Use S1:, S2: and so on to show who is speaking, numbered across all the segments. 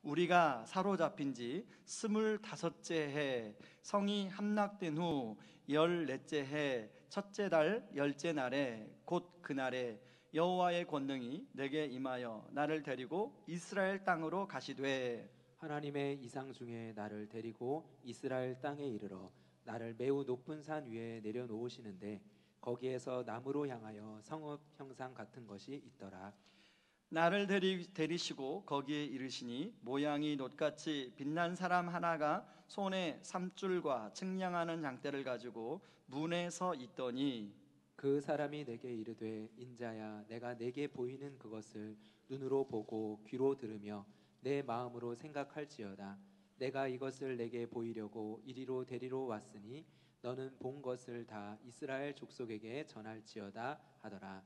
S1: 우리가 사로잡힌 지 25째 해, 성이 함락된 후 14째 해 첫째 달 10째 날에 곧 그날에 여호와의 권능이 내게 임하여 나를 데리고 이스라엘 땅으로 가시되,
S2: 하나님의 이상 중에 나를 데리고 이스라엘 땅에 이르러 나를 매우 높은 산 위에 내려놓으시는데 거기에서 나무로 향하여 성읍 형상 같은 것이 있더라.
S1: 나를 데리시고 거기에 이르시니 모양이 놋같이 빛난 사람 하나가 손에 삼줄과 측량하는 장대를 가지고 문에 서 있더니,
S2: 그 사람이 내게 이르되 인자야, 내가 내게 보이는 그것을 눈으로 보고 귀로 들으며 내 마음으로 생각할지어다. 내가 이것을 내게 보이려고 이리로 데리러 왔으니 너는 본 것을 다 이스라엘 족속에게 전할지어다 하더라.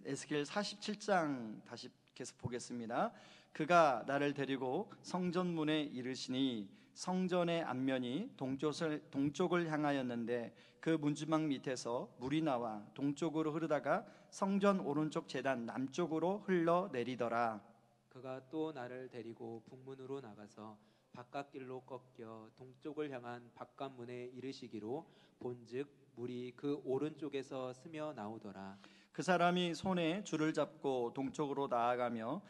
S1: 에스겔 47장 다시 계속 보겠습니다. 그가 나를 데리고 성전문에 이르시니 성전의 앞면이 동쪽을 향하였는데 그 문지방 밑에서 물이 나와 동쪽으로 흐르다가 성전 오른쪽 제단 남쪽으로 흘러내리더라.
S2: 그가 또 나를 데리고 북문으로 나가서 바깥길로 꺾여 동쪽을 향한 바깥문에 이르시기로 본즉 물이 그 오른쪽에서 스며 나오더라.
S1: 그 사람이 손에 줄을 잡고 동쪽으로 나아가며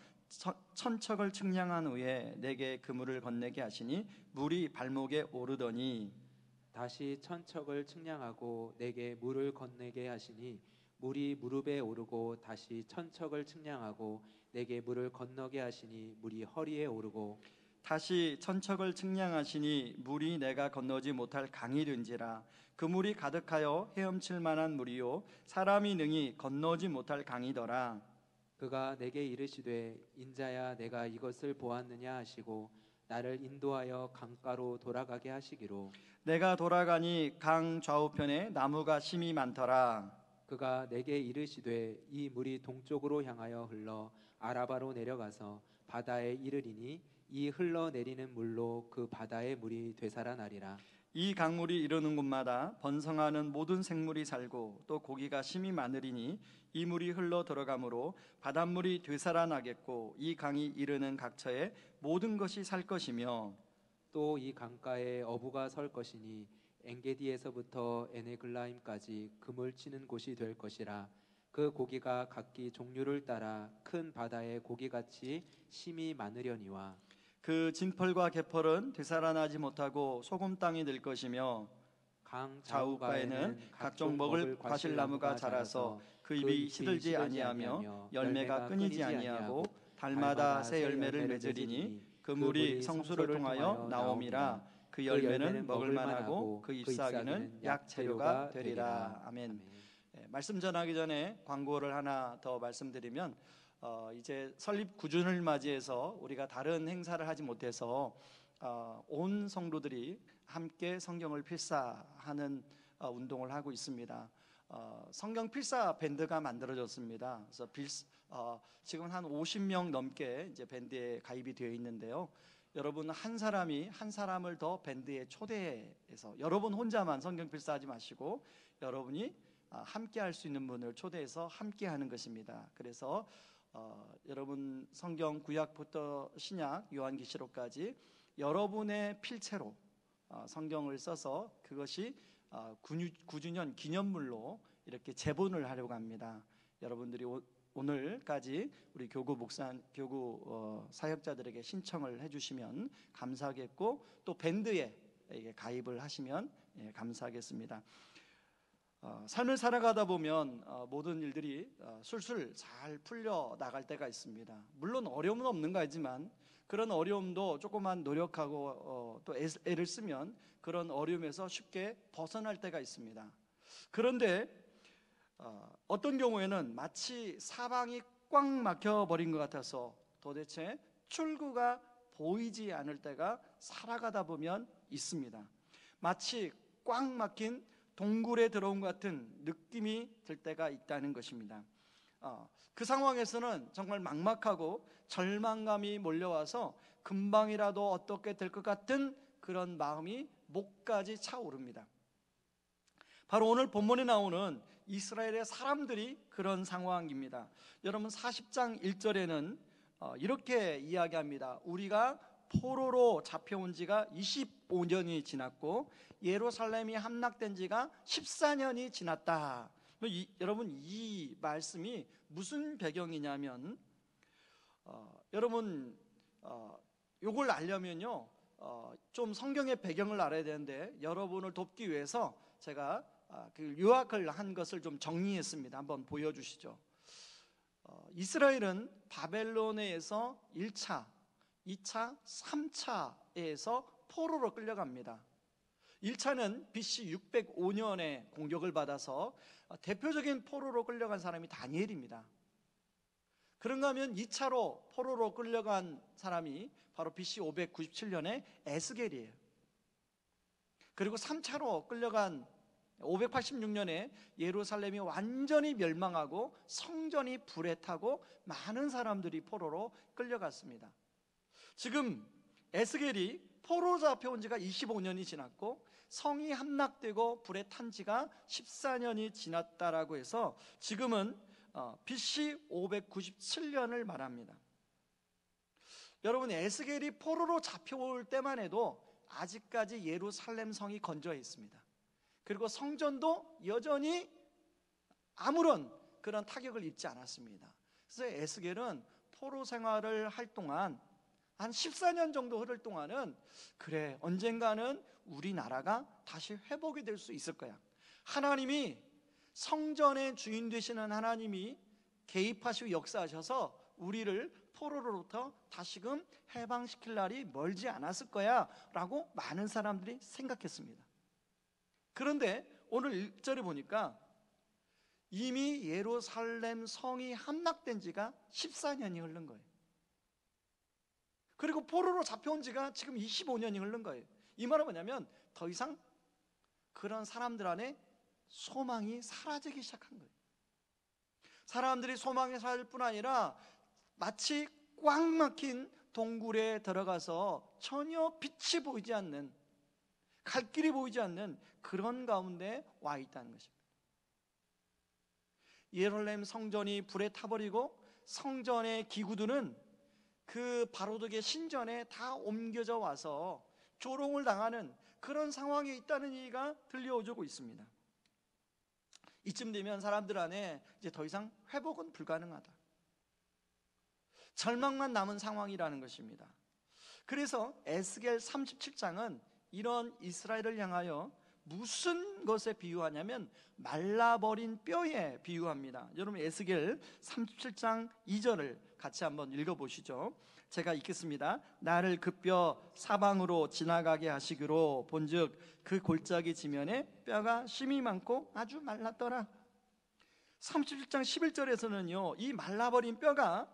S1: 천척을 측량한 후에 내게 그 물을 건네게 하시니 물이 발목에 오르더니,
S2: 다시 천척을 측량하고 내게 물을 건네게 하시니 물이 무릎에 오르고 다시 천척을 측량하고 내게 물을 건너게 하시니 물이 허리에 오르고
S1: 다시 천척을 측량하시니 물이 내가 건너지 못할 강이 된지라. 그 물이 가득하여 헤엄칠 만한 물이요 사람이 능히 건너지 못할 강이더라.
S2: 그가 내게 이르시되 인자야, 내가 이것을 보았느냐 하시고 나를 인도하여 강가로 돌아가게 하시기로.
S1: 내가 돌아가니 강 좌우편에 나무가 심이 많더라.
S2: 그가 내게 이르시되 이 물이 동쪽으로 향하여 흘러 아라바로 내려가서 바다에 이르리니 이 흘러내리는 물로 그 바다의 물이 되살아나리라.
S1: 이 강물이 이르는 곳마다 번성하는 모든 생물이 살고 또 고기가 심이 많으리니 이 물이 흘러 들어가므로 바닷물이 되살아나겠고 이 강이 이르는 각처에 모든 것이 살 것이며,
S2: 또 이 강가에 어부가 설 것이니 엔게디에서부터 에네글라임까지 그물 치는 곳이 될 것이라. 그 고기가 각기 종류를 따라 큰 바다의 고기같이 심이 많으려니와
S1: 그 진펄과 개펄은 되살아나지 못하고 소금 땅이 될 것이며,
S2: 강
S1: 좌우가에는 각종 먹을 과실나무가 자라서 그 잎이 시들지 아니하며 열매가 끊이지 아니하고 달마다 새 열매를 맺으리니 그 물이 성수를 통하여 나옴이라. 그 열매는 먹을 만하고 그 잎사귀는 약재료가 되리라. 아멘. 말씀 전하기 전에 광고를 하나 더 말씀드리면, 이제 설립 9주년을 맞이해서 우리가 다른 행사를 하지 못해서 온 성도들이 함께 성경을 필사하는 운동을 하고 있습니다. 성경 필사 밴드가 만들어졌습니다. 그래서 지금 한 50명 넘게 이제 밴드에 가입이 되어 있는데요. 여러분 한 사람이 한 사람을 더 밴드에 초대해서, 여러분 혼자만 성경 필사하지 마시고 여러분이 함께 할 수 있는 분을 초대해서 함께 하는 것입니다. 그래서 여러분 성경 구약부터 신약 요한계시록까지 여러분의 필체로 성경을 써서 그것이 9주년 기념물로 이렇게 제본을 하려고 합니다. 여러분들이 오늘까지 우리 교구 사역자들에게 신청을 해주시면 감사하겠고, 또 밴드에 가입을 하시면 감사하겠습니다. 삶을 살아가다 보면 모든 일들이 술술 잘 풀려 나갈 때가 있습니다. 물론 어려움은 없는 거 알지만 그런 어려움도 조금만 노력하고 또 애를 쓰면 그런 어려움에서 쉽게 벗어날 때가 있습니다. 그런데 어떤 경우에는 마치 사방이 꽉 막혀버린 것 같아서 도대체 출구가 보이지 않을 때가 살아가다 보면 있습니다. 마치 꽉 막힌 동굴에 들어온 것 같은 느낌이 들 때가 있다는 것입니다. 그 상황에서는 정말 막막하고 절망감이 몰려와서 금방이라도 어떻게 될 것 같은 그런 마음이 목까지 차오릅니다. 바로 오늘 본문에 나오는 이스라엘의 사람들이 그런 상황입니다. 여러분 40장 1절에는 이렇게 이야기합니다. 우리가 포로로 잡혀온 지가 25년이 지났고 예루살렘이 함락된 지가 14년이 지났다. 여러분, 이 말씀이 무슨 배경이냐면 여러분 요걸 알려면요 좀 성경의 배경을 알아야 되는데, 여러분을 돕기 위해서 제가 그 요약을 한 것을 좀 정리했습니다. 한번 보여주시죠. 이스라엘은 바벨론에서 1차, 2차, 3차에서 포로로 끌려갑니다. 1차는 BC 605년에 공격을 받아서 대표적인 포로로 끌려간 사람이 다니엘입니다. 그런가 하면 2차로 포로로 끌려간 사람이 바로 BC 597년에 에스겔이에요. 그리고 3차로 끌려간 586년에 예루살렘이 완전히 멸망하고 성전이 불에 타고 많은 사람들이 포로로 끌려갔습니다. 지금 에스겔이 포로 잡혀온 지가 25년이 지났고 성이 함락되고 불에 탄 지가 14년이 지났다라고 해서 지금은 BC 597년을 말합니다. 여러분, 에스겔이 포로로 잡혀올 때만 해도 아직까지 예루살렘 성이 건조해 있습니다. 그리고 성전도 여전히 아무런 그런 타격을 입지 않았습니다. 그래서 에스겔은 포로 생활을 할 동안 한 14년 정도 흐를 동안은 그래, 언젠가는 우리나라가 다시 회복이 될 수 있을 거야. 하나님이, 성전의 주인 되시는 하나님이 개입하시고 역사하셔서 우리를 포로로부터 다시금 해방시킬 날이 멀지 않았을 거야 라고 많은 사람들이 생각했습니다. 그런데 오늘 1절에 보니까 이미 예루살렘 성이 함락된 지가 14년이 흐른 거예요. 그리고 포로로 잡혀온 지가 지금 25년이 흐른 거예요. 이 말은 뭐냐면 더 이상 그런 사람들 안에 소망이 사라지기 시작한 거예요. 사람들이 소망에 살 뿐 아니라 마치 꽉 막힌 동굴에 들어가서 전혀 빛이 보이지 않는, 갈 길이 보이지 않는 그런 가운데 와 있다는 것입니다. 예루살렘 성전이 불에 타버리고 성전의 기구들은 그 바로드의 신전에 다 옮겨져 와서 조롱을 당하는 그런 상황에 있다는 얘기가 들려오고 있습니다. 이쯤 되면 사람들 안에 이제 더 이상 회복은 불가능하다, 절망만 남은 상황이라는 것입니다. 그래서 에스겔 37장은 이런 이스라엘을 향하여 무슨 것에 비유하냐면 말라버린 뼈에 비유합니다. 여러분, 에스겔 37장 2절을 같이 한번 읽어보시죠. 제가 읽겠습니다. 나를 그 뼈 사방으로 지나가게 하시기로 본즉 그 골짜기 지면에 뼈가 심이 많고 아주 말랐더라. 37장 11절에서는요 이 말라버린 뼈가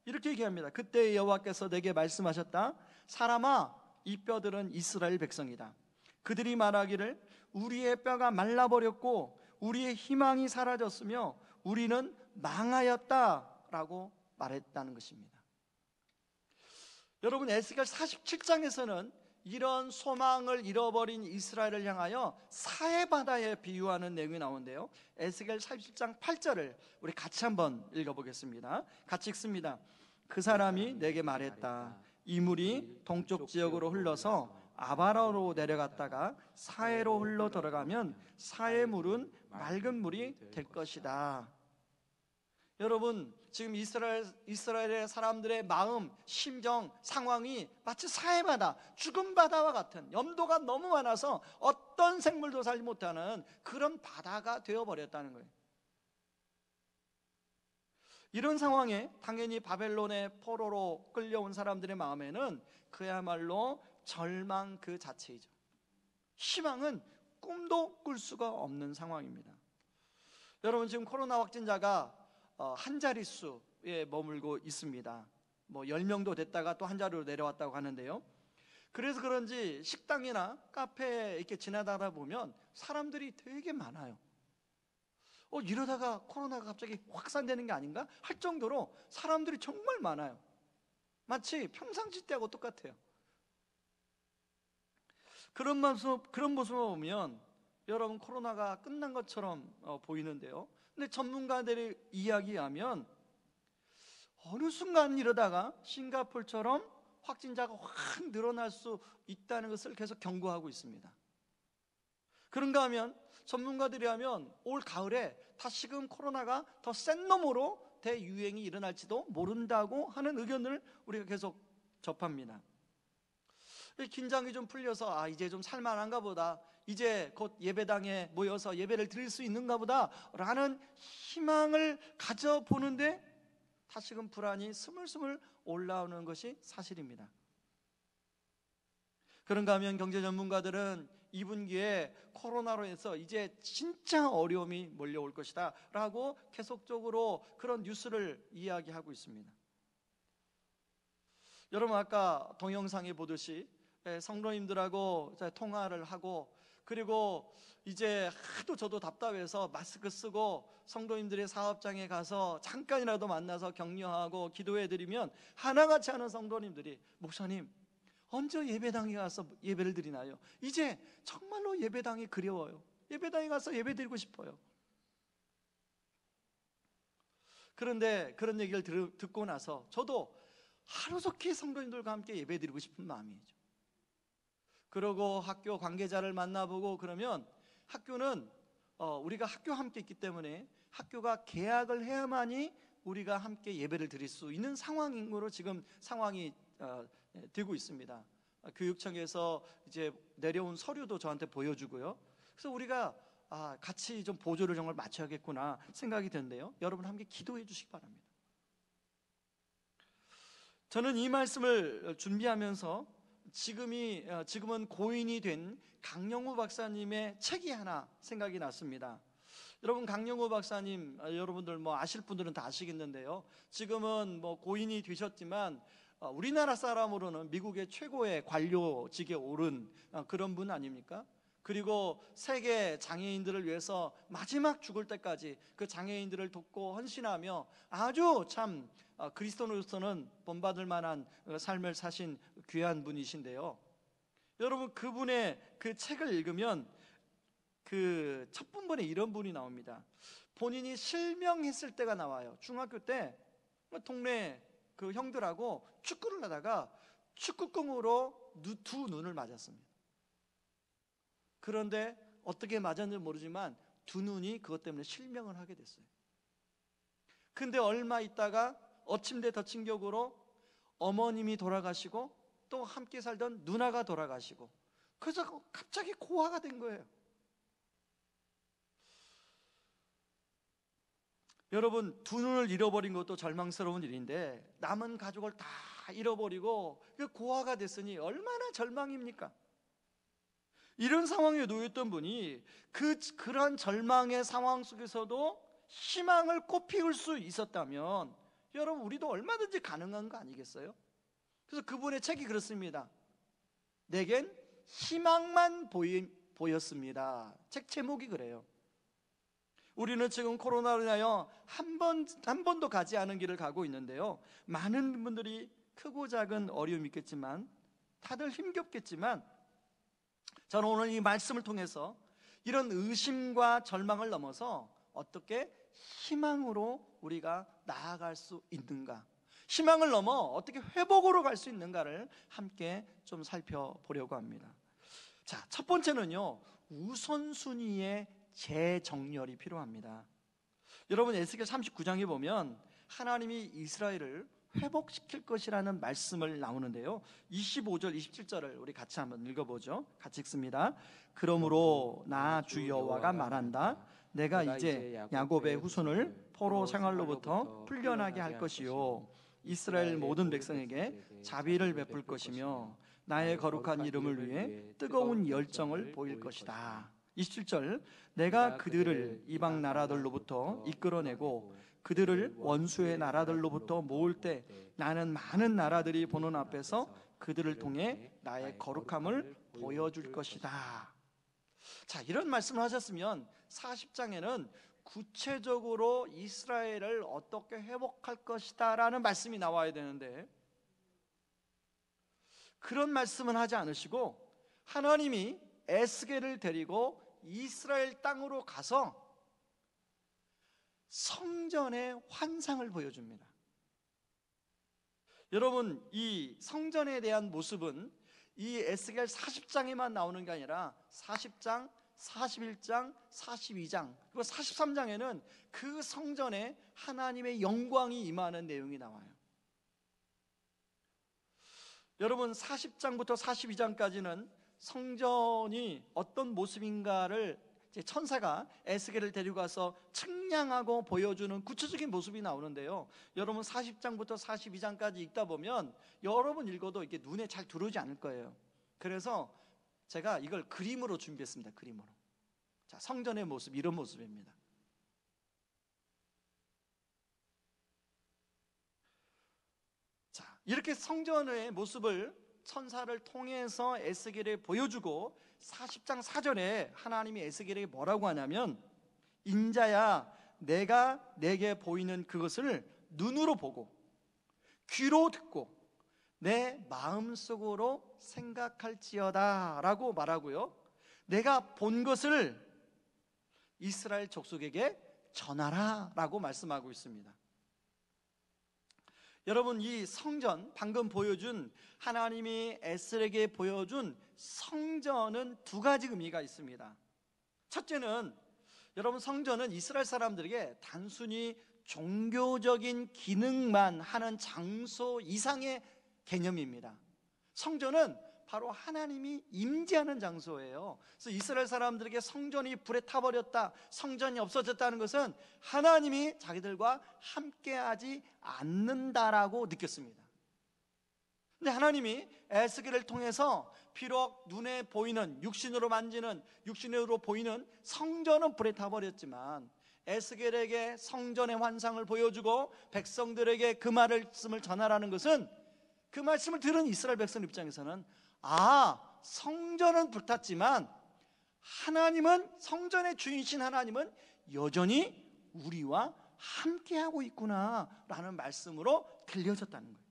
S1: 이렇게 얘기합니다. 그때 여호와께서 내게 말씀하셨다. 사람아, 이 뼈들은 이스라엘 백성이다. 그들이 말하기를 우리의 뼈가 말라버렸고 우리의 희망이 사라졌으며 우리는 망하였다라고 말했다는 것입니다. 여러분, 에스겔 47장에서는 이런 소망을 잃어버린 이스라엘을 향하여 사해바다에 비유하는 내용이 나오는데요, 에스겔 47장 8절을 우리 같이 한번 읽어보겠습니다. 같이 읽습니다. 그 사람이 내게 말했다. 이 물이 동쪽 지역으로 흘러서 아바라로 내려갔다가 사해로 흘러 들어가면 사해 물은 맑은 물이 될 것이다. 여러분, 지금 이스라엘의 사람들의 마음, 심정, 상황이 마치 사해바다, 죽은 바다와 같은, 염도가 너무 많아서 어떤 생물도 살지 못하는 그런 바다가 되어버렸다는 거예요. 이런 상황에 당연히 바벨론의 포로로 끌려온 사람들의 마음에는 그야말로 절망 그 자체이죠. 희망은 꿈도 꿀 수가 없는 상황입니다. 여러분, 지금 코로나 확진자가 한 자릿수에 머물고 있습니다. 10명도 됐다가 또 한 자리로 내려왔다고 하는데요, 그래서 그런지 식당이나 카페에 이렇게 지나다가 보면 사람들이 되게 많아요. 이러다가 코로나가 갑자기 확산되는 게 아닌가 할 정도로 사람들이 정말 많아요. 마치 평상시 때하고 똑같아요. 그런 모습을 보면 여러분, 코로나가 끝난 것처럼 보이는데요, 근데 전문가들의 이야기하면 어느 순간 이러다가 싱가포르처럼 확진자가 확 늘어날 수 있다는 것을 계속 경고하고 있습니다. 그런가 하면 전문가들이 하면 올 가을에 다시금 코로나가 더 센 놈으로 대유행이 일어날지도 모른다고 하는 의견을 우리가 계속 접합니다. 긴장이 좀 풀려서 이제 좀 살만한가 보다, 이제 곧 예배당에 모여서 예배를 드릴 수 있는가 보다 라는 희망을 가져보는데 다시금 불안이 스물스물 올라오는 것이 사실입니다. 그런가 하면 경제 전문가들은 2분기에 코로나로 해서 이제 진짜 어려움이 몰려올 것이다 라고 계속적으로 그런 뉴스를 이야기하고 있습니다. 여러분, 아까 동영상에 보듯이 성도님들하고 통화를 하고, 그리고 이제 하도 저도 답답해서 마스크 쓰고 성도님들의 사업장에 가서 잠깐이라도 만나서 격려하고 기도해드리면 하나같이 하는 성도님들이, 목사님 언제 예배당에 가서 예배를 드리나요? 이제 정말로 예배당이 그리워요. 예배당에 가서 예배드리고 싶어요. 그런데 그런 얘기를 듣고 나서 저도 하루속히 성도님들과 함께 예배드리고 싶은 마음이죠. 그러고 학교 관계자를 만나보고 그러면 학교는 우리가 학교 함께 있기 때문에 학교가 계약을 해야만이 우리가 함께 예배를 드릴 수 있는 상황으로 지금 상황이 되고 있습니다. 교육청에서 이제 내려온 서류도 저한테 보여주고요. 그래서 우리가 같이 좀 보조를 정말 맞춰야겠구나 생각이 드는데요. 여러분 함께 기도해 주시기 바랍니다. 저는 이 말씀을 준비하면서 지금은 고인이 된 강영우 박사님의 책이 하나 생각이 났습니다. 여러분, 강영우 박사님 여러분들 아실 분들은 다 아시겠는데요. 지금은 고인이 되셨지만 우리나라 사람으로는 미국의 최고의 관료직에 오른 그런 분 아닙니까? 그리고 세계 장애인들을 위해서 마지막 죽을 때까지 그 장애인들을 돕고 헌신하며 아주 참 그리스도인으로서는 본받을 만한 삶을 사신 귀한 분이신데요. 여러분, 그분의 그 책을 읽으면 그 첫 본문에 이런 분이 나옵니다. 본인이 실명했을 때가 나와요. 중학교 때 동네 그 형들하고 축구를 하다가 축구공으로 두 눈을 맞았습니다. 그런데 어떻게 맞았는지 모르지만 두 눈이 그것 때문에 실명을 하게 됐어요. 근데 얼마 있다가 어침대 덮친 격으로 어머님이 돌아가시고 또 함께 살던 누나가 돌아가시고, 그래서 갑자기 고아가 된 거예요. 여러분, 두 눈을 잃어버린 것도 절망스러운 일인데 남은 가족을 다 잃어버리고 고아가 됐으니 얼마나 절망입니까? 이런 상황에 놓였던 분이 그런 절망의 상황 속에서도 희망을 꽃피울 수 있었다면 여러분, 우리도 얼마든지 가능한 거 아니겠어요? 그래서 그분의 책이 그렇습니다. 내겐 희망만 보였습니다. 책 제목이 그래요. 우리는 지금 코로나로 인하여 한 번도 가지 않은 길을 가고 있는데요. 많은 분들이 크고 작은 어려움이 있겠지만 다들 힘겹겠지만 저는 오늘 이 말씀을 통해서 이런 의심과 절망을 넘어서 어떻게 희망으로 우리가 나아갈 수 있는가, 희망을 넘어 어떻게 회복으로 갈 수 있는가를 함께 좀 살펴보려고 합니다. 자, 첫 번째는요, 우선순위의 재정렬이 필요합니다. 여러분, 에스겔 39장에 보면 하나님이 이스라엘을 회복시킬 것이라는 말씀을 나오는데요, 25절 27절을 우리 같이 한번 읽어보죠. 같이 읽습니다. 그러므로 나 주 여호와가 말한다. 내가 이제 야곱의 후손을 포로 생활로부터 풀려나게 할 것이요, 이스라엘 모든 백성에게 자비를 베풀 것이며 나의 거룩한 이름을 위해 뜨거운 열정을 보일 것이다. 27절, 내가 그들을 이방 나라들로부터 이끌어내고 그들을 원수의 나라들로부터 모을 때 나는 많은 나라들이 보는 앞에서 그들을 통해 나의 거룩함을 보여줄 것이다. 자, 이런 말씀을 하셨으면 40장에는 구체적으로 이스라엘을 어떻게 회복할 것이다 라는 말씀이 나와야 되는데 그런 말씀은 하지 않으시고 하나님이 에스겔을 데리고 이스라엘 땅으로 가서 성전의 환상을 보여줍니다. 여러분, 이 성전에 대한 모습은 이 에스겔 40장에만 나오는 게 아니라 40장, 41장, 42장 그리고 43장에는 그 성전에 하나님의 영광이 임하는 내용이 나와요. 여러분, 40장부터 42장까지는 성전이 어떤 모습인가를 이제 천사가 에스겔을 데리고 가서 측량하고 보여주는 구체적인 모습이 나오는데요, 여러분 40장부터 42장까지 읽다 보면 여러분 읽어도 이게 눈에 잘 들어오지 않을 거예요. 그래서 제가 이걸 그림으로 준비했습니다. 그림으로. 자, 성전의 모습, 이런 모습입니다. 자, 이렇게 성전의 모습을 천사를 통해서 에스겔에 보여주고 40장 4절에 하나님이 에스겔에게 뭐라고 하냐면, 인자야 내가 내게 보이는 그것을 눈으로 보고 귀로 듣고 내 마음속으로 생각할지어다 라고 말하고요, 내가 본 것을 이스라엘 족속에게 전하라 라고 말씀하고 있습니다. 여러분, 이 성전, 방금 보여준 하나님이 에스겔에게 보여준 성전은 두 가지 의미가 있습니다. 첫째는, 여러분 성전은 이스라엘 사람들에게 단순히 종교적인 기능만 하는 장소 이상의 개념입니다. 성전은 바로 하나님이 임재하는 장소예요. 그래서 이스라엘 사람들에게 성전이 불에 타버렸다, 성전이 없어졌다는 것은 하나님이 자기들과 함께하지 않는다라고 느꼈습니다. 근데 하나님이 에스겔을 통해서 비록 눈에 보이는, 육신으로 만지는, 육신으로 보이는 성전은 불에 타버렸지만 에스겔에게 성전의 환상을 보여주고 백성들에게 그 말씀을 전하라는 것은, 그 말씀을 들은 이스라엘 백성 입장에서는 성전은 불탔지만 하나님은, 성전의 주인이신 하나님은 여전히 우리와 함께하고 있구나 라는 말씀으로 들려졌다는 거예요.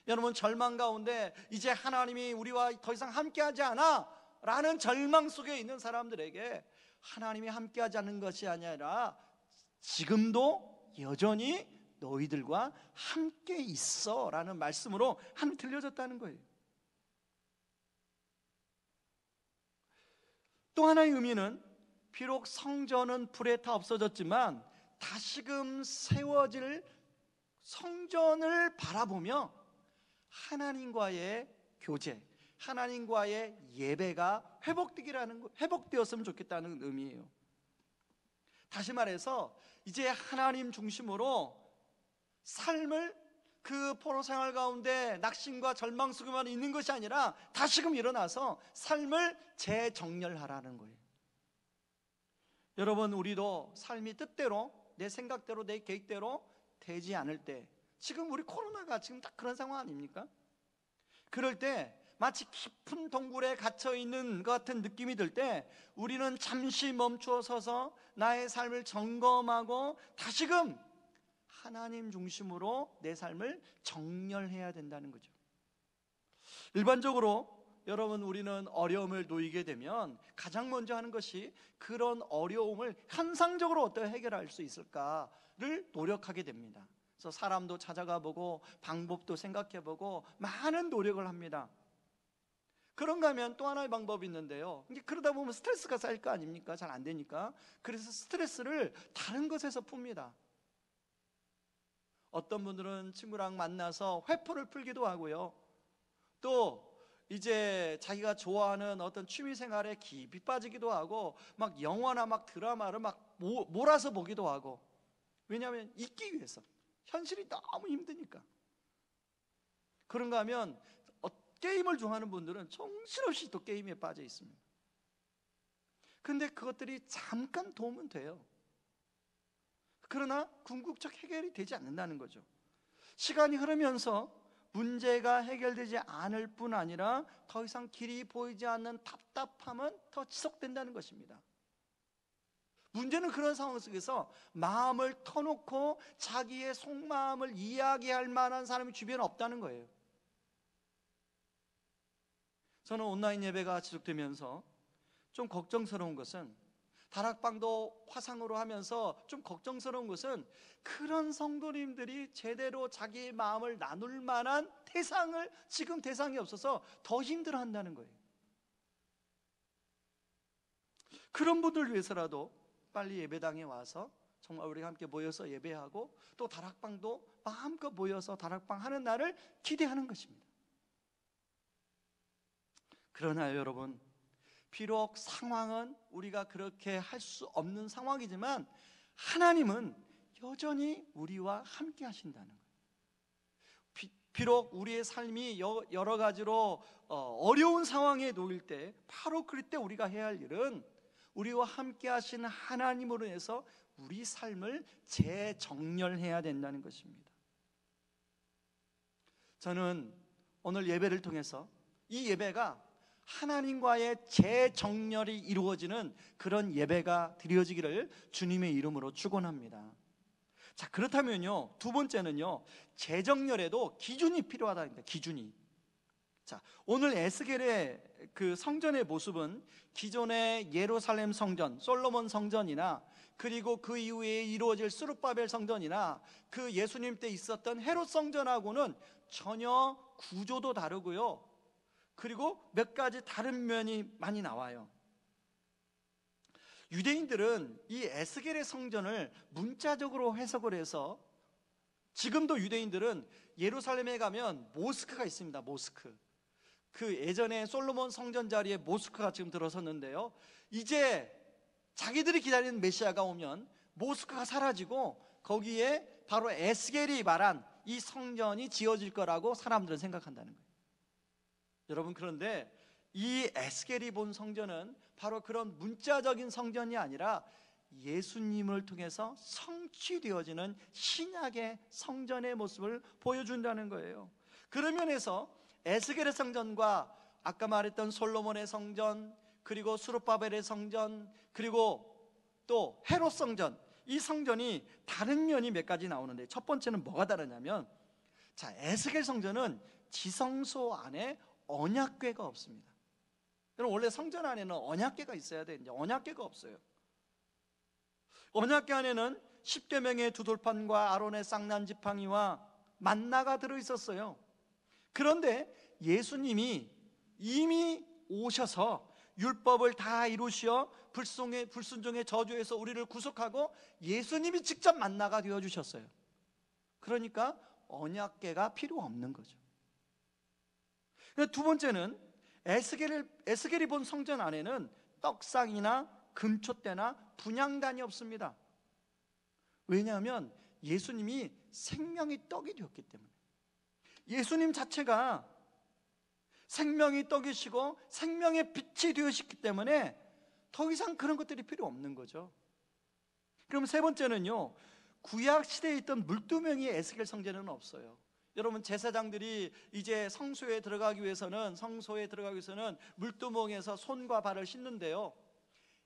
S1: 여러분, 절망 가운데 이제 하나님이 우리와 더 이상 함께하지 않아 라는 절망 속에 있는 사람들에게 하나님이 함께하지 않는 것이 아니라 지금도 여전히 너희들과 함께 있어 라는 말씀으로 하나님 들려졌다는 거예요. 또 하나의 의미는, 비록 성전은 불에 타 없어졌지만 다시금 세워질 성전을 바라보며 하나님과의 교제, 하나님과의 예배가 회복되었으면 좋겠다는 의미예요. 다시 말해서 이제 하나님 중심으로 삶을, 그 포로 생활 가운데 낙심과 절망 속에만 있는 것이 아니라 다시금 일어나서 삶을 재정렬하라는 거예요. 여러분, 우리도 삶이 뜻대로, 내 생각대로, 내 계획대로 되지 않을 때, 지금 우리 코로나가 지금 딱 그런 상황 아닙니까? 그럴 때 마치 깊은 동굴에 갇혀있는 것 같은 느낌이 들 때 우리는 잠시 멈추어 서서 나의 삶을 점검하고 다시금 하나님 중심으로 내 삶을 정렬해야 된다는 거죠. 일반적으로 여러분, 우리는 어려움을 놓이게 되면 가장 먼저 하는 것이 그런 어려움을 현상적으로 어떻게 해결할 수 있을까를 노력하게 됩니다. 그래서 사람도 찾아가 보고 방법도 생각해 보고 많은 노력을 합니다. 그런가 하면 또 하나의 방법이 있는데요, 그러다 보면 스트레스가 쌓일 거 아닙니까? 잘 안 되니까. 그래서 스트레스를 다른 것에서 풉니다. 어떤 분들은 친구랑 만나서 회포를 풀기도 하고요, 또 이제 자기가 좋아하는 어떤 취미생활에 깊이 빠지기도 하고 막 영화나 막 드라마를 막 몰아서 보기도 하고, 왜냐하면 잊기 위해서, 현실이 너무 힘드니까. 그런가 하면 게임을 좋아하는 분들은 정신없이 또 게임에 빠져 있습니다. 근데 그것들이 잠깐 도움은 돼요. 그러나 궁극적 해결이 되지 않는다는 거죠. 시간이 흐르면서 문제가 해결되지 않을 뿐 아니라 더 이상 길이 보이지 않는 답답함은 더 지속된다는 것입니다. 문제는 그런 상황 속에서 마음을 터놓고 자기의 속마음을 이야기할 만한 사람이 주변에 없다는 거예요. 저는 온라인 예배가 지속되면서 좀 걱정스러운 것은, 다락방도 화상으로 하면서 좀 걱정스러운 것은 그런 성도님들이 제대로 자기 마음을 나눌 만한 지금 대상이 없어서 더 힘들어한다는 거예요. 그런 분들 위해서라도 빨리 예배당에 와서 정말 우리가 함께 모여서 예배하고 또 다락방도 마음껏 모여서 다락방 하는 날을 기대하는 것입니다. 그러나 여러분, 비록 상황은 우리가 그렇게 할 수 없는 상황이지만 하나님은 여전히 우리와 함께 하신다는 거예요. 비록 우리의 삶이 여러 가지로 어려운 상황에 놓일 때, 바로 그럴 때 우리가 해야 할 일은 우리와 함께 하신 하나님으로 인해서 우리 삶을 재정렬해야 된다는 것입니다. 저는 오늘 예배를 통해서 이 예배가 하나님과의 재정렬이 이루어지는 그런 예배가 드려지기를 주님의 이름으로 축원합니다. 자, 그렇다면요, 두 번째는요, 재정렬에도 기준이 필요하다입니다. 기준이. 자, 오늘 에스겔의 그 성전의 모습은 기존의 예루살렘 성전, 솔로몬 성전이나 그리고 그 이후에 이루어질 스룹바벨 성전이나 그 예수님 때 있었던 헤롯 성전하고는 전혀 구조도 다르고요, 그리고 몇 가지 다른 면이 많이 나와요. 유대인들은 이 에스겔의 성전을 문자적으로 해석을 해서, 지금도 유대인들은 예루살렘에 가면 모스크가 있습니다. 모스크. 그 예전에 솔로몬 성전 자리에 모스크가 지금 들어섰는데요, 이제 자기들이 기다리는 메시아가 오면 모스크가 사라지고 거기에 바로 에스겔이 말한 이 성전이 지어질 거라고 사람들은 생각한다는 거예요. 여러분, 그런데 이 에스겔이 본 성전은 바로 그런 문자적인 성전이 아니라 예수님을 통해서 성취되어지는 신약의 성전의 모습을 보여준다는 거예요. 그런 면에서 에스겔의 성전과 아까 말했던 솔로몬의 성전, 그리고 스룹바벨의 성전, 그리고 또 헤롯 성전, 이 성전이 다른 면이 몇 가지 나오는데, 첫 번째는 뭐가 다르냐면, 자, 에스겔 성전은 지성소 안에 언약궤가 없습니다. 여러분, 원래 성전 안에는 언약궤가 있어야 되는데 언약궤가 없어요. 언약궤 안에는 십계명의 두 돌판과 아론의 쌍난 지팡이와 만나가 들어있었어요. 그런데 예수님이 이미 오셔서 율법을 다 이루시어 불순종의 저주에서 우리를 구속하고 예수님이 직접 만나가 되어주셨어요. 그러니까 언약궤가 필요 없는 거죠. 두 번째는 에스겔이 본 성전 안에는 떡상이나 금촛대나 분향단이 없습니다. 왜냐하면 예수님이 생명의 떡이 되었기 때문에, 예수님 자체가 생명의 떡이시고 생명의 빛이 되으셨기 때문에 더 이상 그런 것들이 필요 없는 거죠. 그럼 세 번째는요, 구약 시대에 있던 물두멍이 에스겔 성전에는 없어요. 여러분, 제사장들이 이제 성소에 들어가기 위해서는 물두멍에서 손과 발을 씻는데요,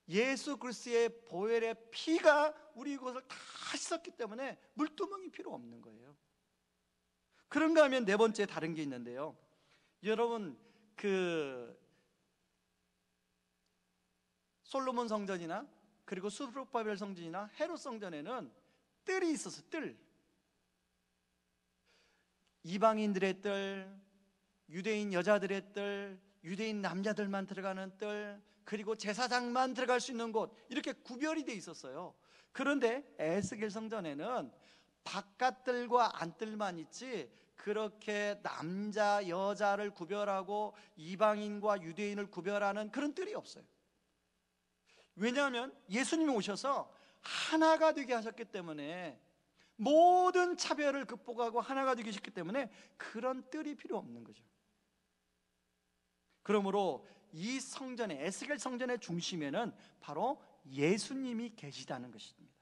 S1: 예수 그리스도의 보혈의 피가 우리 이것을 다 씻었기 때문에 물두멍이 필요 없는 거예요. 그런가 하면 네 번째 다른 게 있는데요, 여러분, 그 솔로몬 성전이나 그리고 스룹바벨 성전이나 헤롯 성전에는 뜰이 있었어요. 뜰. 이방인들의 뜰, 유대인 여자들의 뜰, 유대인 남자들만 들어가는 뜰, 그리고 제사장만 들어갈 수 있는 곳, 이렇게 구별이 돼 있었어요. 그런데 에스겔 성전에는 바깥뜰과 안뜰만 있지 그렇게 남자 여자를 구별하고 이방인과 유대인을 구별하는 그런 뜰이 없어요. 왜냐하면 예수님이 오셔서 하나가 되게 하셨기 때문에, 모든 차별을 극복하고 하나가 되게 하셨기 때문에 그런 뜰이 필요 없는 거죠. 그러므로 이 성전의, 에스겔 성전의 중심에는 바로 예수님이 계시다는 것입니다.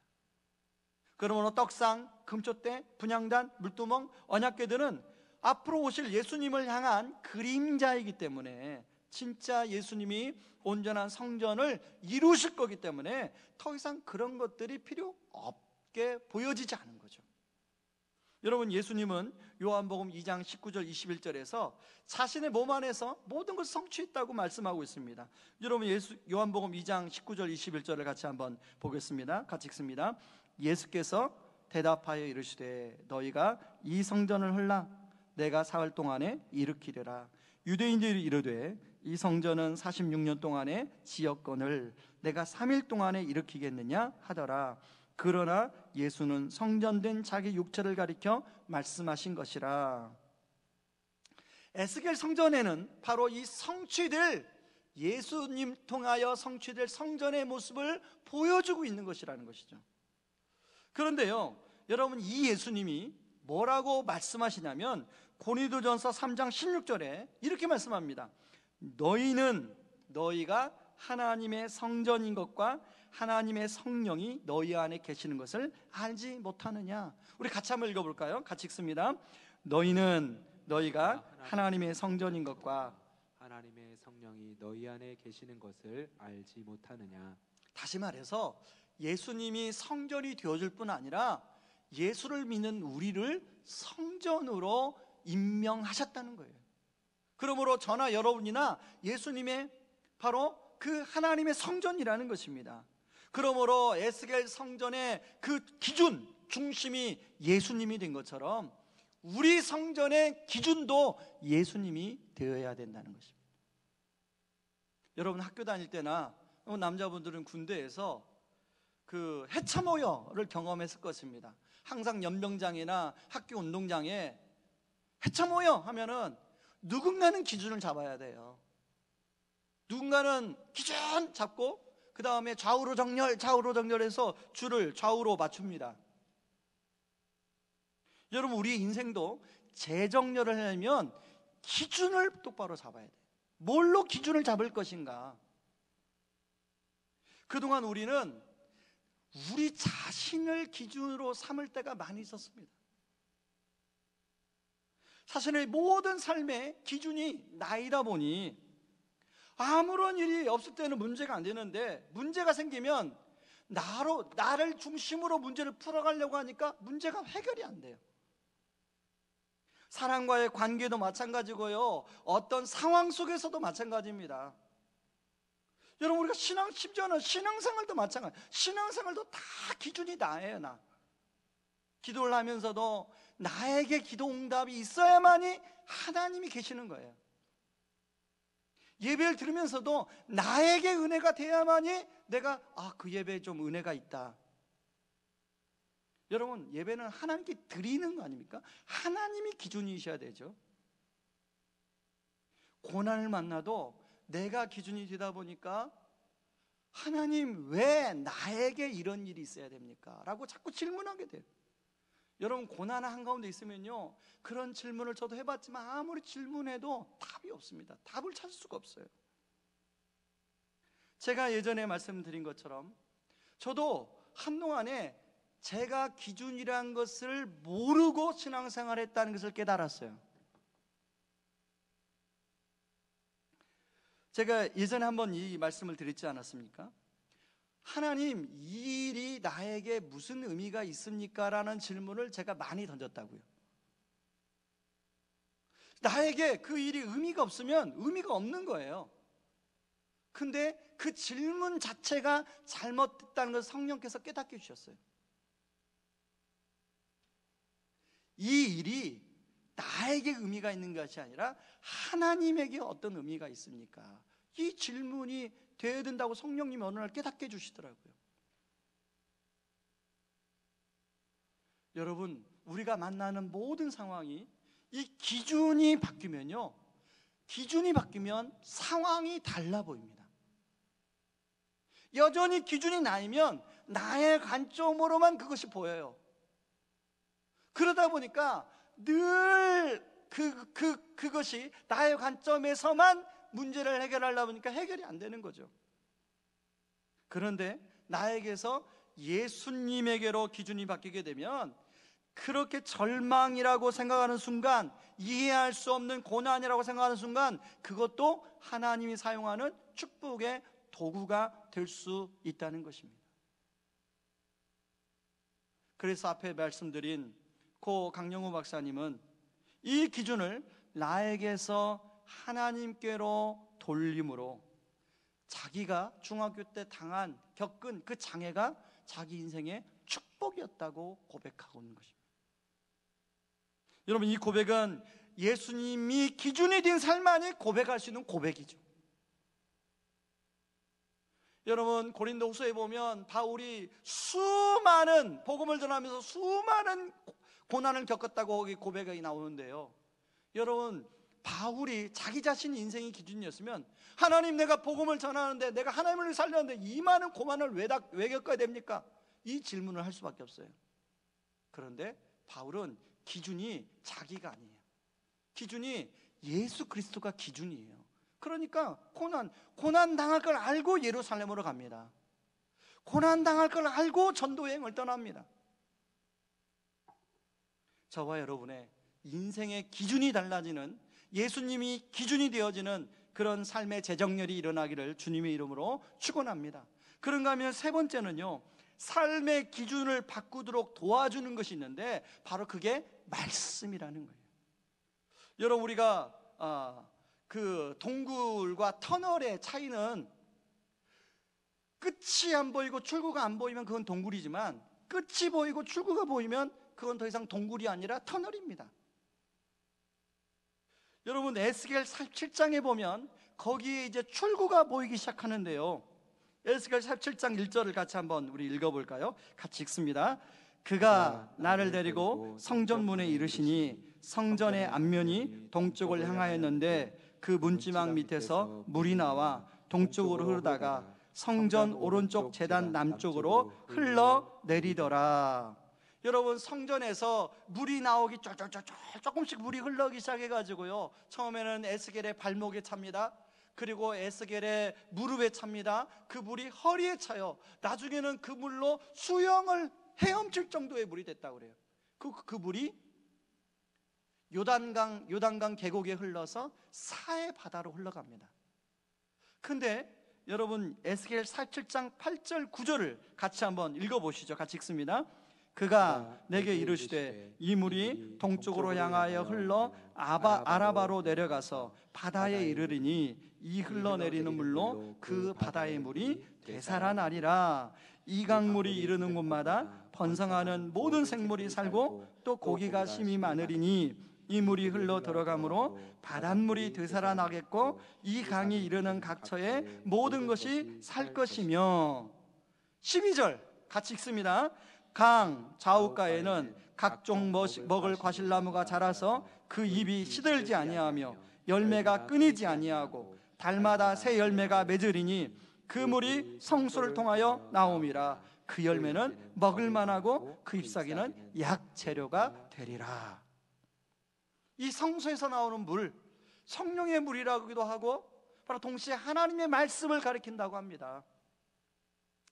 S1: 그러므로 떡상, 금촛대, 분향단, 물두멍, 언약궤들은 앞으로 오실 예수님을 향한 그림자이기 때문에, 진짜 예수님이 온전한 성전을 이루실 거기 때문에 더 이상 그런 것들이 필요 없게 보여지지 않은 거죠. 여러분, 예수님은 요한복음 2장 19절 21절에서 자신의 몸 안에서 모든 것을 성취했다고 말씀하고 있습니다. 여러분, 요한복음 2장 19절 21절을 같이 한번 보겠습니다. 같이 읽습니다. 예수께서 대답하여 이르시되 너희가 이 성전을 헐라 내가 사흘 동안에 일으키리라. 유대인들이 이르되 이 성전은 46년 동안의 지역건을 내가 3일 동안에 일으키겠느냐 하더라. 그러나 예수는 성전된 자기 육체를 가리켜 말씀하신 것이라. 에스겔 성전에는 바로 이 성취될, 예수님 통하여 성취될 성전의 모습을 보여주고 있는 것이라는 것이죠. 그런데요, 여러분, 이 예수님이 뭐라고 말씀하시냐면 고린도전서 3장 16절에 이렇게 말씀합니다. 너희가 하나님의 성전인 것과 하나님의 성령이 너희 안에 계시는 것을 알지 못하느냐. 우리 같이 한번 읽어볼까요? 같이 읽습니다. 너희가 하나님의 성전인 것과
S2: 하나님의 성령이 너희 안에 계시는 것을 알지 못하느냐.
S1: 다시 말해서 예수님이 성전이 되어줄 뿐 아니라 예수를 믿는 우리를 성전으로 임명하셨다는 거예요. 그러므로 저나 여러분이나 예수님의 바로 그 하나님의 성전이라는 것입니다. 그러므로 에스겔 성전의 그 기준, 중심이 예수님이 된 것처럼 우리 성전의 기준도 예수님이 되어야 된다는 것입니다. 여러분, 학교 다닐 때나 남자분들은 군대에서 그 해차 모여를 경험했을 것입니다. 항상 연병장이나 학교 운동장에 해차 모여 하면은 누군가는 기준을 잡아야 돼요. 누군가는 기준 잡고 그 다음에 좌우로 정렬해서 줄을 좌우로 맞춥니다. 여러분, 우리 인생도 재정렬을 하려면 기준을 똑바로 잡아야 돼요. 뭘로 기준을 잡을 것인가? 그동안 우리는 우리 자신을 기준으로 삼을 때가 많이 있었습니다. 자신의 모든 삶의 기준이 나이다 보니 아무런 일이 없을 때는 문제가 안 되는데 문제가 생기면 나를 중심으로 문제를 풀어가려고 하니까 문제가 해결이 안 돼요. 사람과의 관계도 마찬가지고요, 어떤 상황 속에서도 마찬가지입니다. 여러분, 우리가 심지어는 신앙생활도 마찬가지. 신앙생활도 다 기준이 나예요. 나 기도를 하면서도 나에게 기도 응답이 있어야만이 하나님이 계시는 거예요. 예배를 들으면서도 나에게 은혜가 돼야만이 내가 그 예배에 좀 은혜가 있다. 여러분, 예배는 하나님께 드리는 거 아닙니까? 하나님이 기준이셔야 되죠. 고난을 만나도 내가 기준이 되다 보니까 하나님, 왜 나에게 이런 일이 있어야 됩니까? 라고 자꾸 질문하게 돼요. 여러분, 고난 한가운데 있으면요, 그런 질문을 저도 해봤지만 아무리 질문해도 답이 없습니다. 답을 찾을 수가 없어요. 제가 예전에 말씀드린 것처럼 저도 한동안에 제가 기준이라는 것을 모르고 신앙생활을 했다는 것을 깨달았어요. 제가 예전에 한번 이 말씀을 드렸지 않았습니까? 하나님, 이 일이 나에게 무슨 의미가 있습니까? 라는 질문을 제가 많이 던졌다고요. 나에게 그 일이 의미가 없으면 의미가 없는 거예요. 근데 그 질문 자체가 잘못됐다는 것을 성령께서 깨닫게 해주셨어요. 이 일이 나에게 의미가 있는 것이 아니라 하나님에게 어떤 의미가 있습니까? 이 질문이 되어야 된다고 성령님이 어느 날 깨닫게 해주시더라고요. 여러분, 우리가 만나는 모든 상황이 이 기준이 바뀌면요, 기준이 바뀌면 상황이 달라 보입니다. 여전히 기준이 나이면 나의 관점으로만 그것이 보여요. 그러다 보니까 늘 그것이 나의 관점에서만 문제를 해결하려고 하니까 해결이 안 되는 거죠. 그런데 나에게서 예수님에게로 기준이 바뀌게 되면 그렇게 절망이라고 생각하는 순간, 이해할 수 없는 고난이라고 생각하는 순간, 그것도 하나님이 사용하는 축복의 도구가 될 수 있다는 것입니다. 그래서 앞에 말씀드린 고 강영우 박사님은 이 기준을 나에게서 하나님께로 돌림으로 자기가 중학교 때 겪은 그 장애가 자기 인생의 축복이었다고 고백하고 있는 것입니다. 여러분, 이 고백은 예수님이 기준이 된 삶만이 고백할 수 있는 고백이죠. 여러분, 고린도후서에 보면 바울이 수많은 복음을 전하면서 수많은 고난을 겪었다고 거기 고백이 나오는데요, 여러분, 바울이 자기 자신 인생의 기준이었으면 하나님, 내가 복음을 전하는데, 내가 하나님을 살렸는데 이 많은 고난을 왜 겪어야 됩니까? 이 질문을 할 수밖에 없어요. 그런데 바울은 기준이 자기가 아니에요. 기준이 예수 그리스도가 기준이에요. 그러니까 고난 당할 걸 알고 예루살렘으로 갑니다. 고난 당할 걸 알고 전도여행을 떠납니다. 저와 여러분의 인생의 기준이 달라지는, 예수님이 기준이 되어지는 그런 삶의 재정렬이 일어나기를 주님의 이름으로 축원합니다. 그런가 하면 세 번째는요, 삶의 기준을 바꾸도록 도와주는 것이 있는데 바로 그게 말씀이라는 거예요. 여러분, 우리가 그 동굴과 터널의 차이는 끝이 안 보이고 출구가 안 보이면 그건 동굴이지만, 끝이 보이고 출구가 보이면 그건 더 이상 동굴이 아니라 터널입니다. 여러분, 에스겔 47장에 보면 거기에 이제 출구가 보이기 시작하는데요, 에스겔 47장 1절을 같이 한번 우리 읽어볼까요? 같이 읽습니다. 그가 나를 데리고 성전문에 이르시니 성전의 앞면이 동쪽을 향하였는데 그 문지막 밑에서 물이 나와 동쪽으로 흐르다가 성전 오른쪽 제단 남쪽으로 흘러내리더라. 여러분, 성전에서 물이 나오기 조금씩 물이 흘러오기 시작해가지고요, 처음에는 에스겔의 발목에 찹니다. 그리고 에스겔의 무릎에 찹니다. 그 물이 허리에 차요. 나중에는 그 물로 수영을 헤엄칠 정도의 물이 됐다고 그래요. 그 물이 요단강 계곡에 흘러서 사해 바다로 흘러갑니다. 근데 여러분, 에스겔 47장 8절 9절을 같이 한번 읽어보시죠. 같이 읽습니다. 그가 내게 이르시되 이 물이 동쪽으로 향하여 흘러 아라바로 내려가서 바다에 이르리니 이 흘러내리는 물로 그 바다의 물이 되살아나리라. 이 강물이 이르는 곳마다 번성하는 모든 생물이 살고 또 고기가 심이 많으리니 이 물이 흘러 들어가므로 바닷물이 되살아나겠고 이 강이 이르는 각처에 모든 것이 살 것이며. 12절 같이 읽습니다. 강 좌우가에는 각종 먹을 과실나무가 자라서 그 잎이 시들지 아니하며 열매가 끊이지 아니하고 달마다 새 열매가 맺으리니 그 물이 성소를 통하여 나옴이라. 그 열매는 먹을 만하고 그 잎사귀는 약재료가 되리라. 이 성소에서 나오는 물, 성령의 물이라고도 하고 바로 동시에 하나님의 말씀을 가리킨다고 합니다.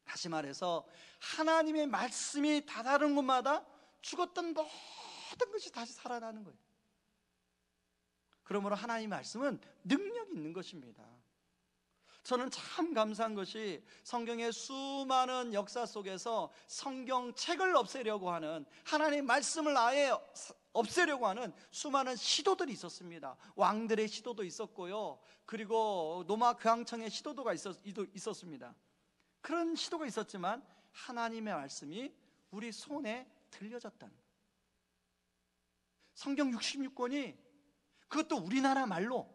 S1: 다시 말해서 하나님의 말씀이 다다른 곳마다 죽었던 모든 것이 다시 살아나는 거예요. 그러므로 하나님의 말씀은 능력이 있는 것입니다. 저는 참 감사한 것이 성경의 수많은 역사 속에서 성경책을 없애려고 하는, 하나님의 말씀을 아예 없애려고 하는 수많은 시도들이 있었습니다. 왕들의 시도도 있었고요, 그리고 로마 교황청의 시도가 있었습니다. 그런 시도가 있었지만 하나님의 말씀이 우리 손에 들려졌다는 거예요. 성경 66권이 그것도 우리나라 말로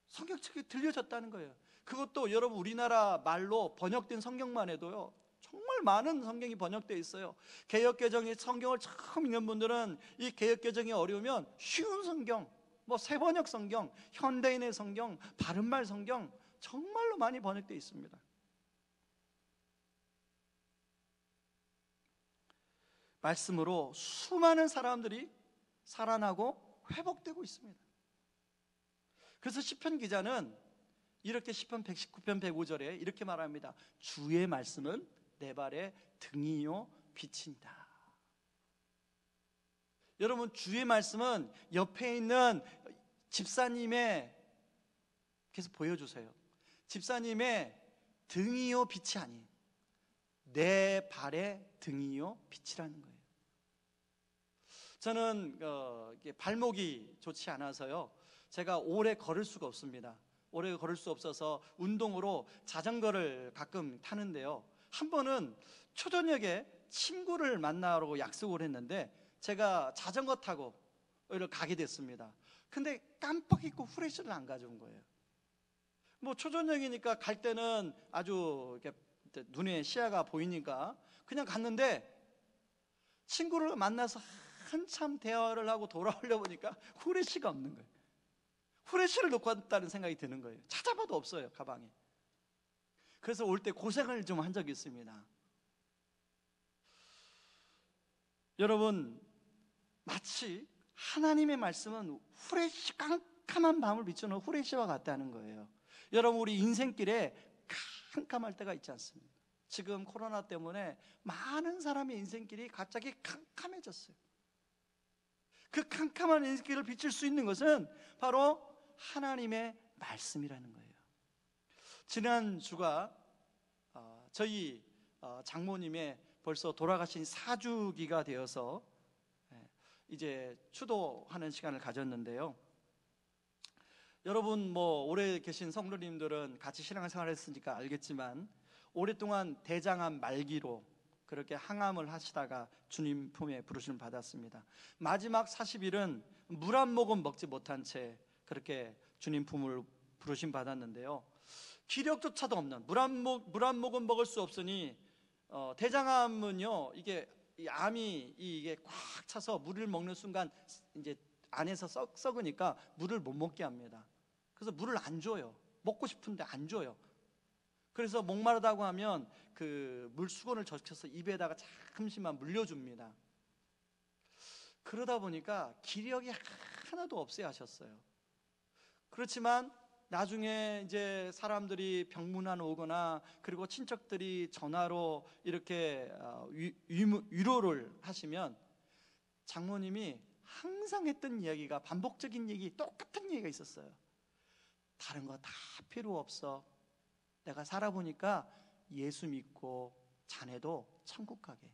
S1: 성경책에 들려졌다는 거예요. 그것도 여러분, 우리나라 말로 번역된 성경만 해도요, 정말 많은 성경이 번역되어 있어요. 개역개정의 성경을 처음 읽는 분들은 이 개역개정이 어려우면 쉬운 성경, 새번역 성경, 현대인의 성경, 바른말 성경, 정말로 많이 번역되어 있습니다. 말씀으로 수많은 사람들이 살아나고 회복되고 있습니다. 그래서 시편 기자는 이렇게 시편 119편 105절에 이렇게 말합니다. 주의 말씀은 내 발의 등이요 빛이다. 여러분, 주의 말씀은 옆에 있는 집사님의, 계속 보여주세요. 집사님의 등이요 빛이 아니에요. 내 발의 등이요 빛이라는 거예요. 저는 이게 발목이 좋지 않아서요, 제가 오래 걸을 수가 없습니다. 오래 걸을 수 없어서 운동으로 자전거를 가끔 타는데요, 한 번은 초저녁에 친구를 만나러 약속을 했는데 제가 자전거 타고 가게 됐습니다. 근데 깜빡 잊고 후레쉬를 안 가져온 거예요. 뭐 초저녁이니까 갈 때는 아주 이렇게 눈에 시야가 보이니까 그냥 갔는데, 친구를 만나서 한참 대화를 하고 돌아오려 보니까 후레쉬가 없는 거예요. 후레쉬를 놓고 왔다는 생각이 드는 거예요. 찾아봐도 없어요, 가방에. 그래서 올 때 고생을 좀 한 적이 있습니다. 여러분, 마치 하나님의 말씀은 후레쉬, 깜깜한 밤을 비추는 후레쉬와 같다는 거예요. 여러분, 우리 인생길에 깜깜할 때가 있지 않습니까? 지금 코로나 때문에 많은 사람의 인생길이 갑자기 캄캄해졌어요. 그 캄캄한 인생길을 비출 수 있는 것은 바로 하나님의 말씀이라는 거예요. 지난 주가 저희 장모님의 벌써 돌아가신 4주기가 되어서 이제 추도하는 시간을 가졌는데요, 여러분 뭐 오래 계신 성도님들은 같이 신앙생활 했으니까 알겠지만, 오랫동안 대장암 말기로 그렇게 항암을 하시다가 주님 품에 부르심을 받았습니다. 마지막 40일은 물 한 모금 먹지 못한 채 그렇게 주님 품을 부르심 받았는데요, 기력조차도 없는, 물 한 모금 먹을 수 없으니 대장암은요, 이게 이 암이 이게 꽉 차서 물을 먹는 순간 이제 안에서 썩으니까 물을 못 먹게 합니다. 그래서 물을 안 줘요. 먹고 싶은데 안 줘요. 그래서 목마르다고 하면 그 물수건을 적셔서 입에다가 잠시만 물려줍니다. 그러다 보니까 기력이 하나도 없어야 하셨어요. 그렇지만 나중에 이제 사람들이 병문안 오거나, 그리고 친척들이 전화로 이렇게 위로를 하시면 장모님이 항상 했던 이야기가, 반복적인 얘기, 똑같은 얘기가 있었어요. 다른 거 다 필요 없어. 내가 살아보니까 예수 믿고 자네도 천국 가게.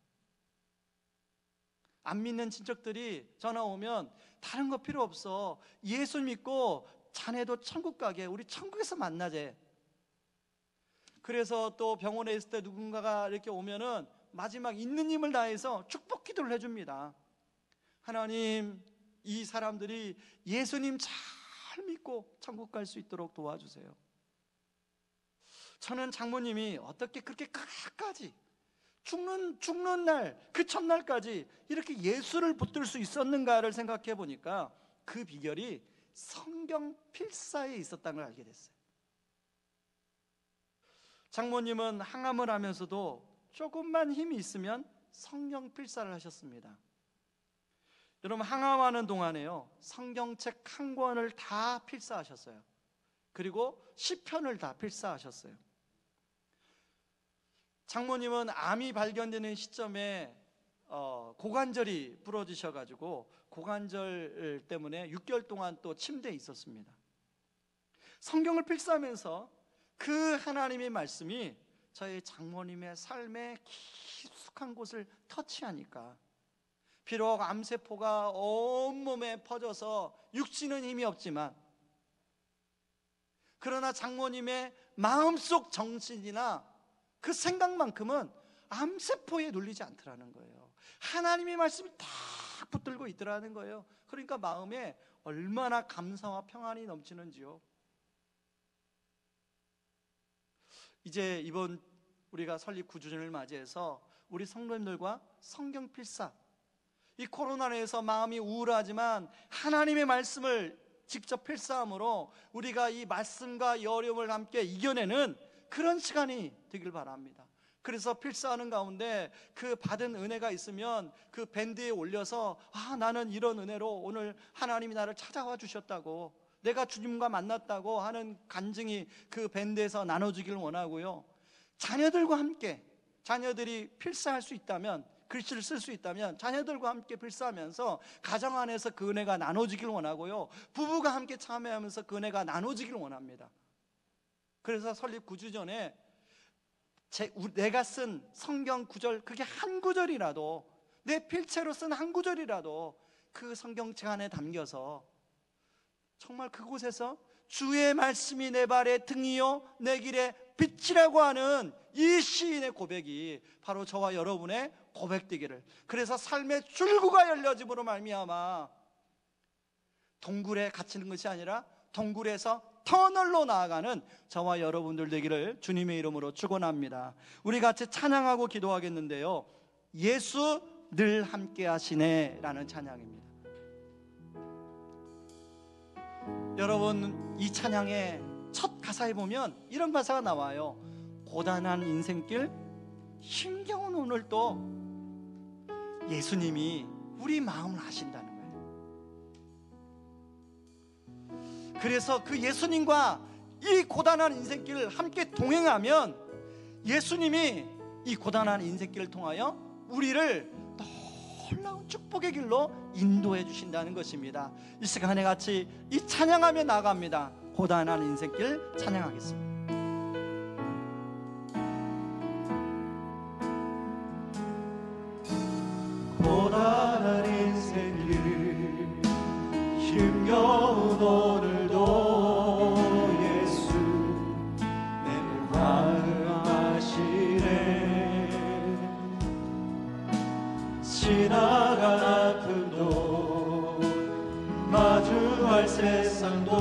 S1: 안 믿는 친척들이 전화 오면 다른 거 필요 없어. 예수 믿고 자네도 천국 가게. 우리 천국에서 만나재. 그래서 또 병원에 있을 때 누군가가 이렇게 오면은 마지막 있는 힘을 다해서 축복 기도를 해줍니다. 하나님, 이 사람들이 예수님 잘 믿고 천국 갈 수 있도록 도와주세요. 저는 장모님이 어떻게 그렇게 끝까지 죽는 날, 그 첫날까지 이렇게 예수를 붙들 수 있었는가를 생각해 보니까 그 비결이 성경 필사에 있었다는 걸 알게 됐어요. 장모님은 항암을 하면서도 조금만 힘이 있으면 성경 필사를 하셨습니다. 여러분, 항암하는 동안에요, 성경책 한 권을 다 필사하셨어요. 그리고 시편을 다 필사하셨어요. 장모님은 암이 발견되는 시점에 고관절이 부러지셔가지고 고관절 때문에 6개월 동안 또 침대에 있었습니다. 성경을 필사하면서 그 하나님의 말씀이 저희 장모님의 삶의 깊숙한 곳을 터치하니까, 비록 암세포가 온몸에 퍼져서 육신은 힘이 없지만, 그러나 장모님의 마음속 정신이나 그 생각만큼은 암세포에 눌리지 않더라는 거예요. 하나님의 말씀이 딱 붙들고 있더라는 거예요. 그러니까 마음에 얼마나 감사와 평안이 넘치는지요. 이제 이번 우리가 설립 9주년을 맞이해서 우리 성도님들과 성경 필사, 이 코로나에서 마음이 우울하지만 하나님의 말씀을 직접 필사함으로 우리가 이 말씀과 이 어려움을 함께 이겨내는 그런 시간이 되길 바랍니다. 그래서 필사하는 가운데 그 받은 은혜가 있으면 그 밴드에 올려서, 나는 이런 은혜로 오늘 하나님이 나를 찾아와 주셨다고, 내가 주님과 만났다고 하는 간증이 그 밴드에서 나눠주길 원하고요, 자녀들과 함께, 자녀들이 필사할 수 있다면, 글씨를 쓸 수 있다면 자녀들과 함께 필사하면서 가정 안에서 그 은혜가 나눠지길 원하고요, 부부가 함께 참여하면서 그 은혜가 나눠지길 원합니다. 그래서 설립 9주 전에 내가 쓴 성경 구절, 그게 한 구절이라도, 내 필체로 쓴 한 구절이라도 그 성경책 안에 담겨서 정말 그곳에서 주의 말씀이 내 발의 등이요 내 길의 빛이라고 하는 이 시인의 고백이 바로 저와 여러분의 고백되기를, 그래서 삶의 출구가 열려짐으로 말미암아 동굴에 갇히는 것이 아니라 동굴에서 터널로 나아가는 저와 여러분들 되기를 주님의 이름으로 축원합니다. 우리 같이 찬양하고 기도하겠는데요, 예수 늘 함께 하시네 라는 찬양입니다. 여러분, 이 찬양의 첫 가사에 보면 이런 가사가 나와요. 고단한 인생길, 힘겨운 오늘도 예수님이 우리 마음을 아신다는 거예요. 그래서 그 예수님과 이 고단한 인생길을 함께 동행하면 예수님이 이 고단한 인생길을 통하여 우리를 놀라운 축복의 길로 인도해 주신다는 것입니다. 이 시간에 같이 이 찬양하며 나갑니다. 고단한 인생길 찬양하겠습니다.
S3: 고단한 인생길, 힘겨운 오늘도 예수 내 마음 아시네. 지나간 아픔도 마주할 세상도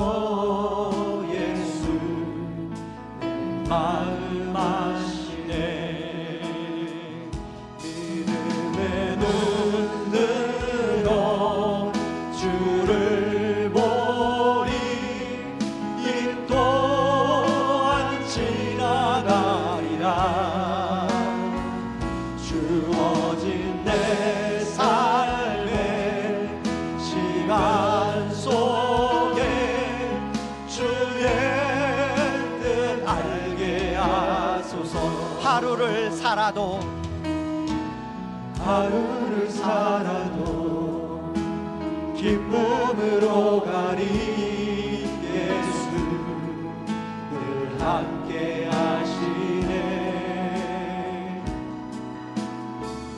S3: 예수 내 마음 아시네. 믿음의 눈으로 주를 보리. 이 또한 지나가리라. 주어진 내 삶의 시간 속에 주의 뜻 알게 하소서.
S1: 하루를 살아도
S3: 기쁨으로 가리. 예수 늘 함께 하시네.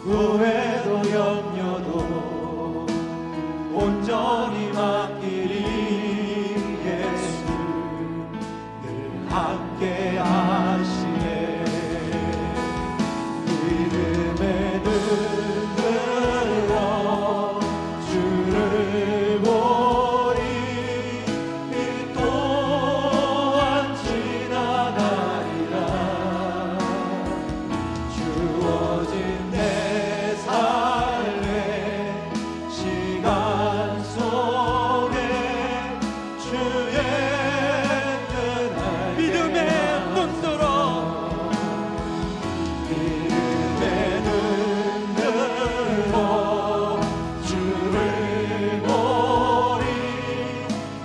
S3: 후회도 염려도 온전히 맡기리. 예수 늘 함께 하시네. 믿음의 눈으로 주를 보리. 이 또한 지나가리라. 주어진 내 삶의 시간 속에 주의 뜻
S1: 믿음의 눈으로
S3: 주를 보리.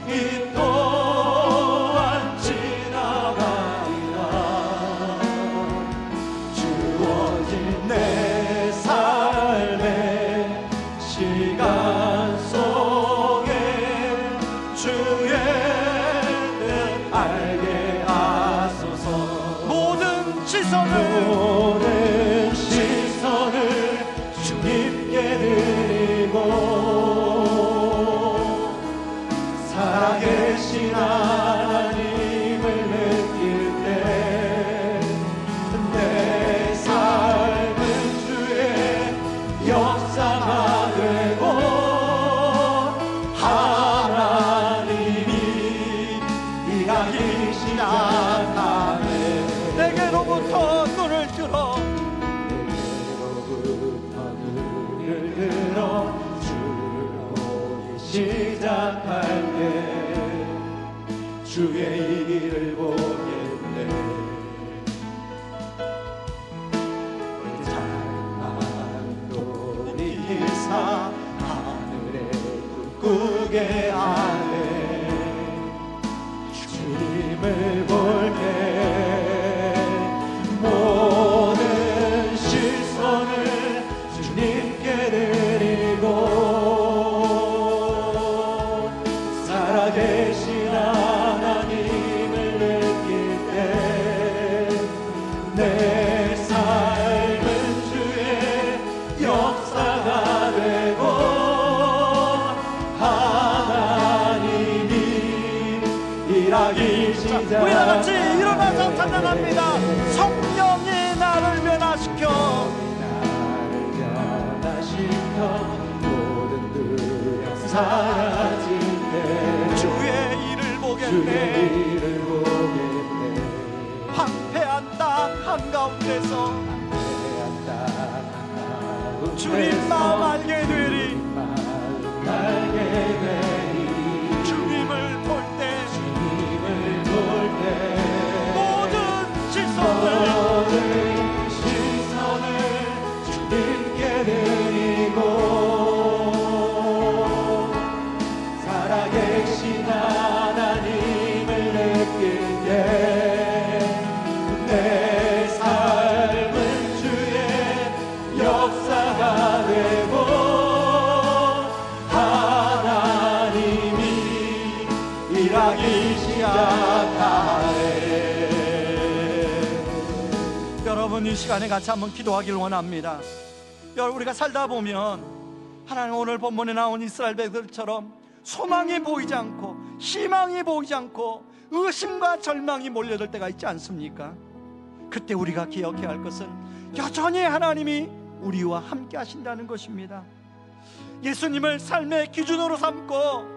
S3: 이 또한 지나가리라. 주어진 내 삶의 시간 속에 주의 뜻 알게 하소서.
S1: 모든 시선을
S3: 주님께 드리고 살아계신 하나님을 느낄 때 내 삶은 주의 역사가 되고 하나님이 일하시지 않다네.
S1: 내게로부터 눈을 들어
S3: 주를 보기 시작할 때 주의 일을 보겠네. 찬양도 이사 하늘에 꿈꾸게 하네. 주님을 볼게. 모든 시선을 주님께 드리고 살아계신 하나님을 느낄 때 내 삶은 주의 역사가 되고 시작
S1: 우리 다 같이 일어나서 찬양합니다. 성령이 나를 변화시켜
S3: 나를 변화시켜 모든 두려움 사라질 때
S1: 주의 일을
S3: 주의
S1: 보겠네.
S3: 일을 보겠네
S1: 황폐한 땅 한가운데서 주님 마음 알게 되리.
S3: 알게 되리
S1: 주님을 볼 때
S3: 주님을 볼 때
S1: 모든 시선을
S3: 모든 시선을 주님께 드리고 살아계신 하나님을 느낄 때 내 삶은 주의 역사가 되고 하나님이 일하기 시작하네.
S1: 여러분 이 시간에 같이 한번 기도하기를 원합니다. 여러분 우리가 살다 보면 하나님 오늘 본문에 나온 이스라엘 백성들처럼 소망이 보이지 않고 희망이 보이지 않고 의심과 절망이 몰려들 때가 있지 않습니까? 그때 우리가 기억해야 할 것은 여전히 하나님이 우리와 함께 하신다는 것입니다. 예수님을 삶의 기준으로 삼고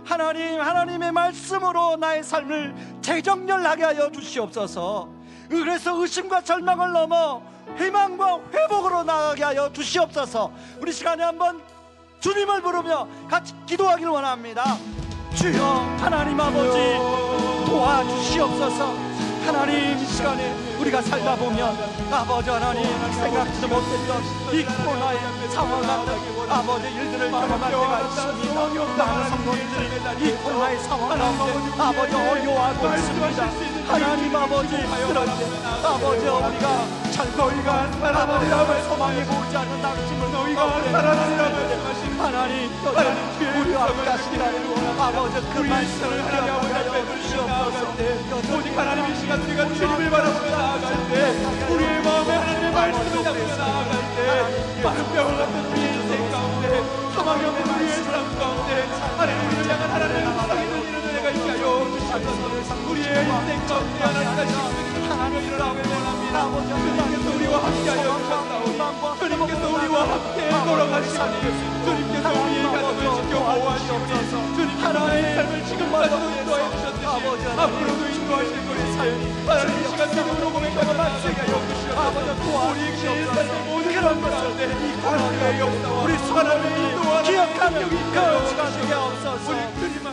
S1: 하나님의 말씀으로 나의 삶을 재정렬하게 하여 주시옵소서. 그래서 의심과 절망을 넘어 희망과 회복으로 나아가게 하여 주시옵소서. 우리 시간에 한번 주님을 부르며 같이 기도하기를 원합니다. 주여 하나님 아버지 도와주시옵소서. 하나님 이 시간에 우리가 살다 보면 아버지 하나님 생각지도 못했던 이 코로나의 상황 같은 아버지 일들을 경험할 때가 있습니다. 많은 성도님들이 이 코로나의 상황 가운데 아버지 어려워하고 있습니다. 하나님 아버지 그럴 때 아버지 우리가 잘거리가 아버지 소망이 보이지 않는 낙심을 너희가 하나님 여전히 우리와 함께 하시기를 아버지 그 말씀을 기억하여 주시옵소서.
S3: 오직 하나님 이 시간 우리가 주님을 바라보며 나아갈 때 우리의 마음에 하나님의 말씀을 담고 나아갈 때 마른 뼈와 같은 우리의 인생 가운데 사망이 없는 우리의 삶 가운데 하나님을 향한 하나님의 사랑이 들리는 은혜가 있게 하여 주시옵소서. 우리의 인생 가운데 하나님의 일어나고 원합니다. 주님께서 우리와 함께하여 주셨사오니 주님께서 우리와 함께 돌아가시오니 주님께서 우리의 가정을 지켜 보호하시옵소서. 주님께서 우리의 삶을 지금까지도 인도하여 주셨듯이 앞으로도 인도하실 거니 하나님 이 시간 믿음으로 고백하며 말씀하게 하여 주시옵소서. 우리의 삶의 모든 그런 것을 하나님의 역사와
S1: 우리 소원을 기억하는 그 시간 되게 없어서
S3: 우리 주님을